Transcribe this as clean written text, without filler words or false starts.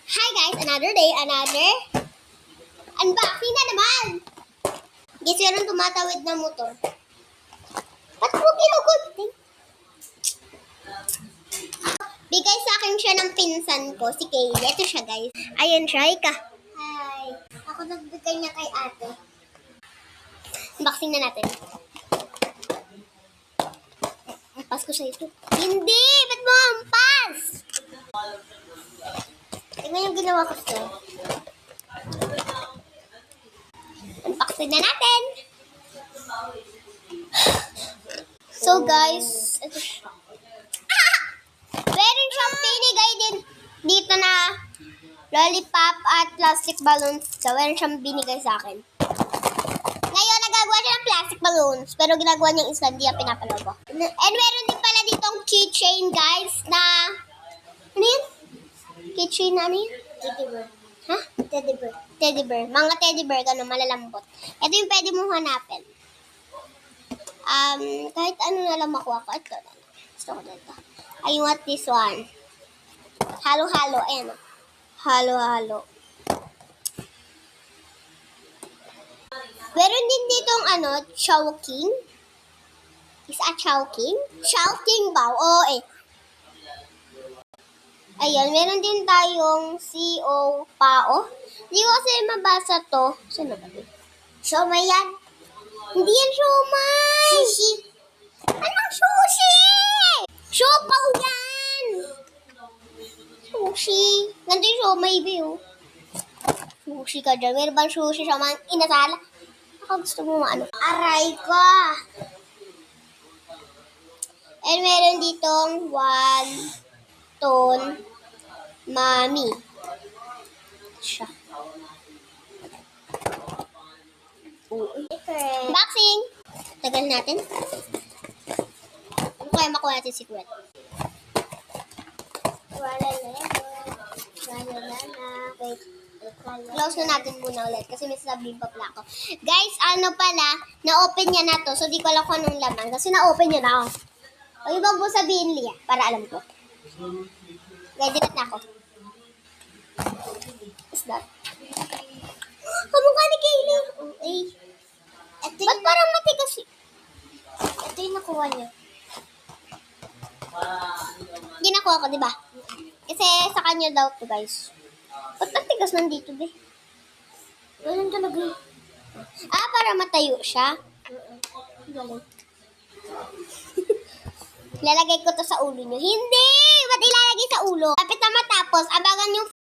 Hi guys, another day, another unboxing na naman. Guys, meron tumatawid na motor. Ba't mo kinukot? Bigay sa akin siya ng pinsan ko, si Kaylee. Ito siya guys. Ayan siya, Ika. Hi. Ako nagbigay niya kay ate. Unboxing na natin. Ampas ko siya ito. Hindi! Ba't mo ampas? Tingnan yung ginawa ko siya. Unboxing na natin. So guys, ito siya. Meron siyang binigay din dito na lollipop at plastic balloons. So, meron siyang binigay sa akin. Ngayon, nagagawa siya ng plastic balloons. Pero ginagawa niyang isla, hindi niya pinapalobo. And meron din pala ditong keychain, guys, na... Ano yun? Keychain na ano yun? Teddy bear. Ha? Teddy bear. Teddy bear. Mga teddy bear, gano'n, malalambot. Ito yung pwede mong hanapin. Kahit ano na lang makuha ko. Ito na. Gusto ko dito. I want this one. Halo-halo. Ayan o. Halo-halo. Meron din ditong Chowking. Is a Chowking? Chowking ba? Oo eh. Ayan, meron din tayong C.O. Pao. Hindi ko kasi mabasa to. Saan ba ito? Siomay yan. Hindi yan siomay. Sushi. Anong sushi? Siopaw yan! Sushi. Nandito yung siomay, Bill. Sushi ka dyan. Meron bang sushi sa mga inasala? Ako gusto mo ano? Aray ko! And meron ditong wonton mami. Siya. Unboxing! Tagal natin. Ano kaya makuha natin secret? Wait. Close na natin muna ulit kasi may sasabihin pa pala ako. Guys, ano pala, na-open niya na to. So, di ko alam kung anong laman. Kasi na-open niya na ako. O, yung bag mo sabihin, Lia, para alam ko. Ready na ako. Is that? Kamukha ni Kaylee. Okay. Ba't parang matigas? Ito yung nakuha niya. Hindi nakuha ko, di ba? Kasi sa kanya daw to, guys. Ba't matigas nandito, be? Ganun talaga. Para matayo siya? Galing. Lalagay ko to sa ulo niyo. Hindi! Ba't ilalagay sa ulo? Kapit na matapos, abangan yung